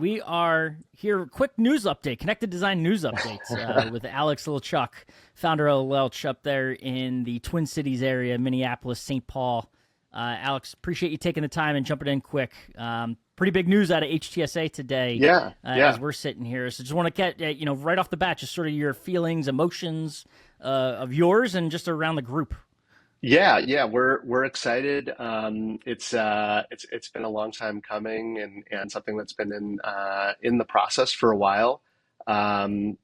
We are here. Quick news update, connected design news updates with Alex Lelchuk, founder of Lelch up there in the Twin Cities area, Minneapolis, St. Paul. Alex, appreciate you taking the time and jumping in quick. Pretty big news out of HTSA today. Yeah. As we're sitting here. So just want to get, right off the bat, just sort of your feelings, emotions of yours and just around the group. Yeah, we're excited. It's been a long time coming and something that's been in the process for a while. A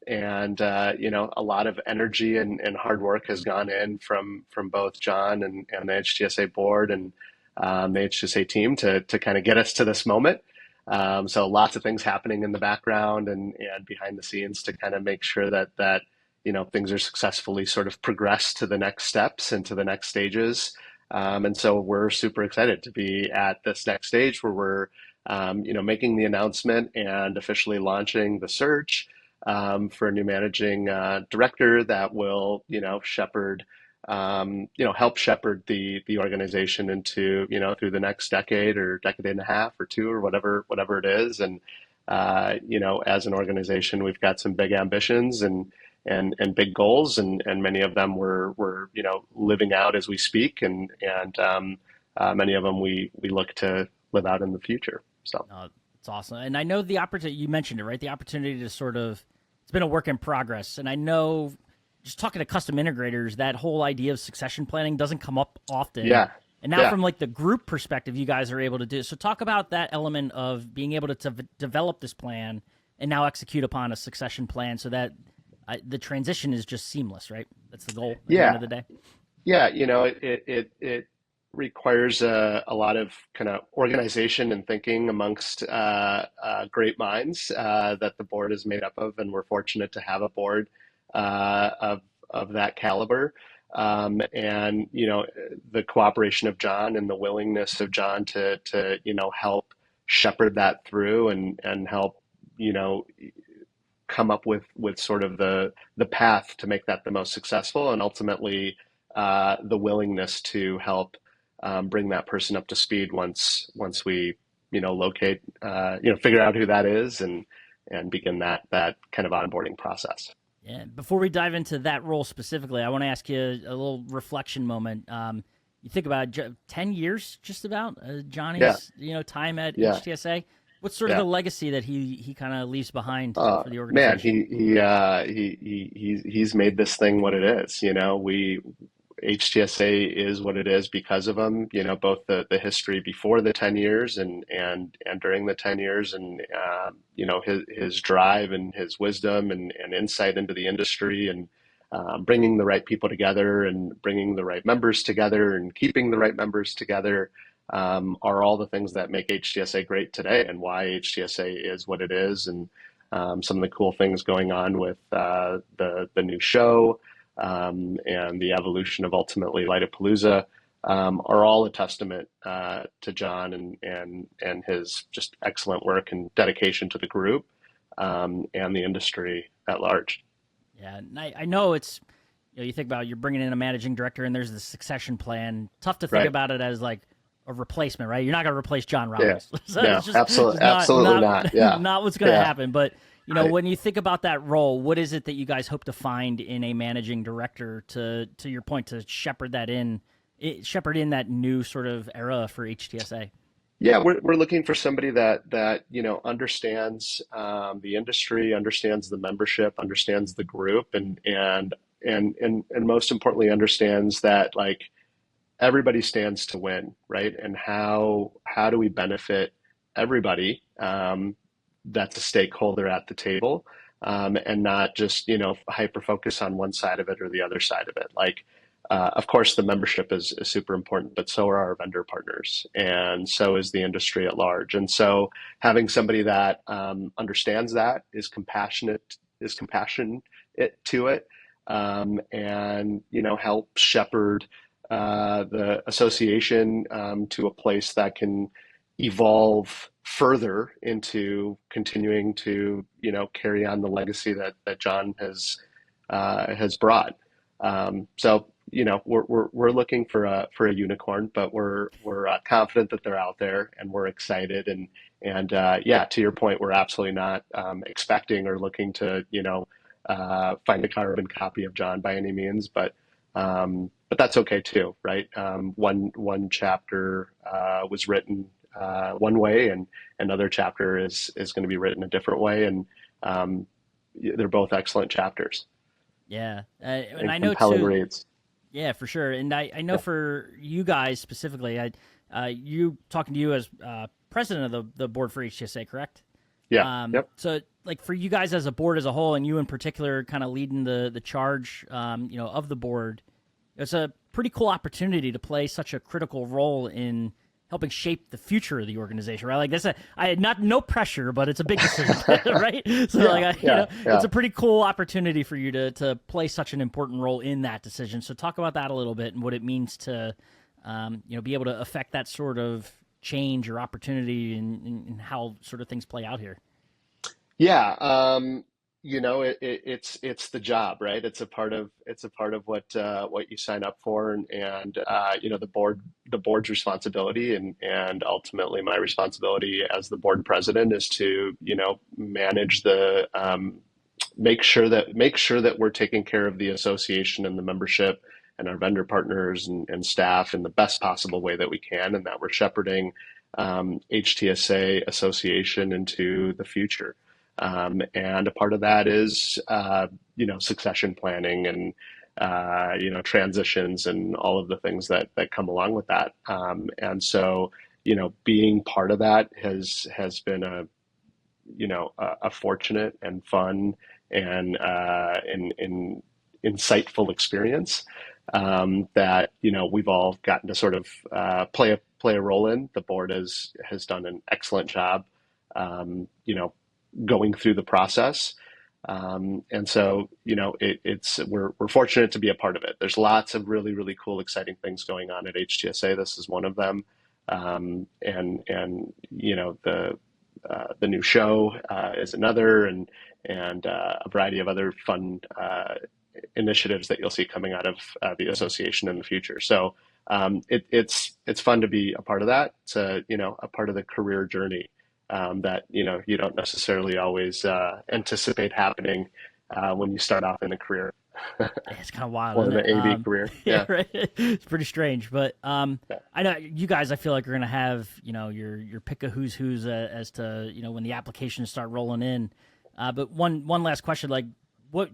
lot of energy and hard work has gone in from both Jon and the HTSA board and the HTSA team to kind of get us to this moment. So lots of things happening in the background and behind the scenes to kind of make sure that things are successfully sort of progressed to the next steps and to the next stages. And so we're super excited to be at this next stage where we're, making the announcement and officially launching the search for a new managing director that will, shepherd, help shepherd the organization into, through the next decade or decade and a half or two or whatever it is. And, as an organization, we've got some big ambitions and big goals, and many of them we're living out as we speak, and many of them we look to live out in the future. So it's awesome, and I know the opportunity, you mentioned it, right? The opportunity to sort of, it's been a work in progress, and I know just talking to custom integrators, that whole idea of succession planning doesn't come up often. Yeah. And now from like the group perspective, you guys are able to do. So talk about that element of being able to develop this plan and now execute upon a succession plan so that the transition is just seamless, right? That's the goal at the end of the day. Yeah, it requires a lot of kind of organization and thinking amongst great minds that the board is made up of, and we're fortunate to have a board of that caliber. The cooperation of Jon and the willingness of Jon to help shepherd that through and help come up with sort of the path to make that the most successful, and ultimately the willingness to help bring that person up to speed once we locate figure out who that is and begin that kind of onboarding process. Yeah. Before we dive into that role specifically, I want to ask you a little reflection moment. You think about 10 years, just about Johnny's time at HTSA. What's sort of the legacy that he kind of leaves behind for the organization? Man, he's made this thing what it is. HTSA is what it is because of him. Both the history before the 10 years and during the 10 years, and his drive and his wisdom and insight into the industry, and bringing the right people together and bringing the right members together and keeping the right members together. Are all the things that make HTSA great today, and why HTSA is what it is, and some of the cool things going on with the new show and the evolution of ultimately Lightapalooza are all a testament to Jon and his just excellent work and dedication to the group and the industry at large. Yeah, and I know it's, you think about, you're bringing in a managing director and there's the succession plan. Tough to think about it as like a replacement, right? You're not going to replace Jon Robbins. Yeah. So no, absolutely not. Yeah. Not what's going to happen. But when you think about that role, what is it that you guys hope to find in a managing director to your point, to shepherd in that new sort of era for HTSA? Yeah, we're looking for somebody that understands the industry, understands the membership, understands the group, and most importantly understands that like everybody stands to win, right? And how do we benefit everybody that's a stakeholder at the table, and not just hyper focus on one side of it or the other side of it. Like, of course, the membership is super important, but so are our vendor partners, and so is the industry at large. And so having somebody that understands that, is compassionate to it, and help shepherd the association to a place that can evolve further into continuing to carry on the legacy that Jon has brought. So we're looking for a unicorn, but we're confident that they're out there, and we're excited. And yeah, to your point, we're absolutely not expecting or looking to find a carbon copy of John by any means, but that's okay too, right? One chapter was written one way, and another chapter is going to be written a different way, and they're both excellent chapters Yeah, and and I know compelling too. reads. Yeah, for sure. And I know Yeah, for you guys specifically, you talking to you as president of the board for HTSA, correct? yeah, yep. So like for you guys as a board as a whole, and you in particular, kind of leading the charge, of the board, it's a pretty cool opportunity to play such a critical role in helping shape the future of the organization, right? Like I had not no pressure, but it's a big decision, right? So Yeah, like yeah, it's yeah. a pretty cool opportunity for you to play such an important role in that decision. So talk about that a little bit and what it means to be able to affect that sort of change or opportunity and how sort of things play out here. Yeah, it's the job, right? It's a part of what you sign up for, and the board's responsibility, and ultimately my responsibility as the board president is to manage make sure that we're taking care of the association and the membership and our vendor partners and staff in the best possible way that we can, and that we're shepherding HTSA association into the future. And a part of that is, succession planning and, transitions and all of the things that come along with that. And so, being part of that has been a fortunate and fun and insightful experience that we've all gotten to sort of play a role in. The board has done an excellent job, going through the process. And so, we're fortunate to be a part of it. There's lots of really, really cool, exciting things going on at HTSA. This is one of them. And the new show is another, and a variety of other fun initiatives that you'll see coming out of the association in the future. So it's fun to be a part of that. It's a part of the career journey that you don't necessarily always anticipate happening when you start off in a career. Yeah, it's kind of wild, Or isn't the it? AV career. Yeah, Yeah. right. It's pretty strange, but Yeah. I know you guys. I feel like are going to have your pick of who's as to when the applications start rolling in. But one last question, like what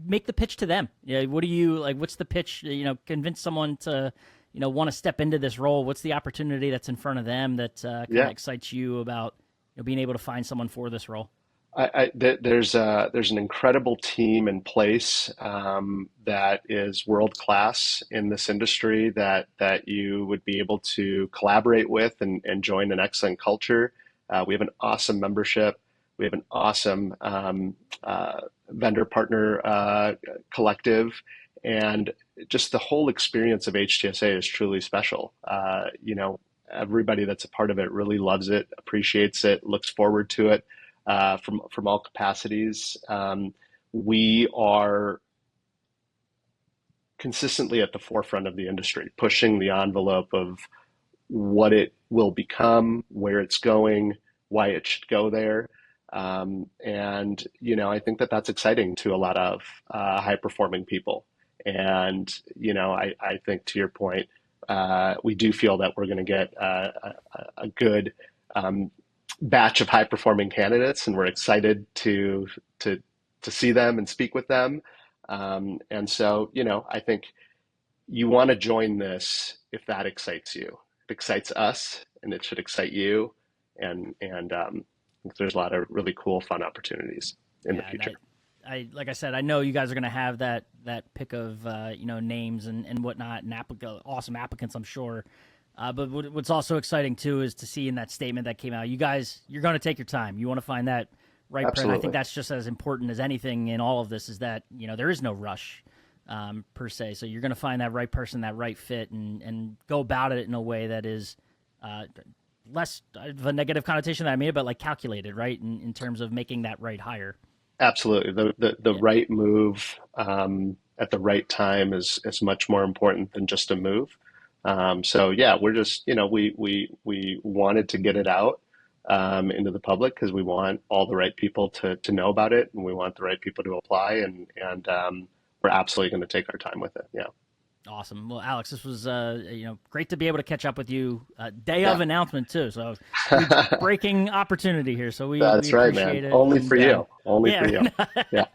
make the pitch to them. Yeah, what do you like? What's the pitch? Convince someone to want to step into this role. What's the opportunity that's in front of them that kind of Yeah. excites you about being able to find someone for this role? There's an incredible team in place that is world class in this industry that you would be able to collaborate with and join an excellent culture. We have an awesome membership. We have an awesome vendor partner collective, and just the whole experience of HTSA is truly special. Everybody that's a part of it really loves it, appreciates it, looks forward to it from all capacities. We are consistently at the forefront of the industry, pushing the envelope of what it will become, where it's going, why it should go there. And I think that that's exciting to a lot of high performing people. And I think to your point, we do feel that we're going to get a good batch of high performing candidates, and we're excited to see them and speak with them. And so, I think you want to join this if that excites you. It excites us, and it should excite you. And there's a lot of really cool, fun opportunities in the Yeah, and future. I like I said, I know you guys are going to have that pick of names and whatnot, and awesome applicants, I'm sure. But what's also exciting too is to see in that statement that came out, you guys, you're going to take your time. You want to find that right person. I think Absolutely. that's just as important as anything in all of this is that there is no rush per se. So you're going to find that right person, that right fit, and go about it in a way that is less of a negative connotation that I made, but like calculated, right, in terms of making that right hire. Absolutely. The Yeah, right move at the right time is much more important than just a move. So yeah, we're just, we wanted to get it out into the public because we want all the right people to know about it, and we want the right people to apply, and we're absolutely going to take our time with it. Yeah. Awesome. Well, Alex, this was great to be able to catch up with you. Day of announcement too, so huge breaking opportunity here. So That's we right, appreciate man. it. Only for you. Only for you. Yeah.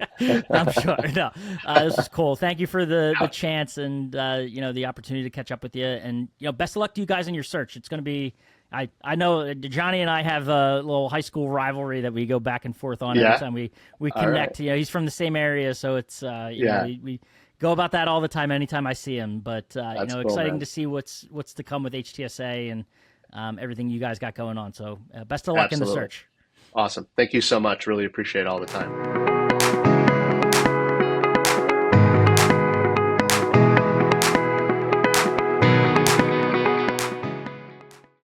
I'm sure. No, this is cool. Thank you for the chance and the opportunity to catch up with you. And best of luck to you guys in your search. It's going to be. I know Johnny and I have a little high school rivalry that we go back and forth on every time we connect. Right. He's from the same area, so it's we go about that all the time anytime I see him. But cool, exciting to see what's to come with HTSA and everything you guys got going on. So best of luck in the search. Awesome. Thank you so much. Really appreciate all the time.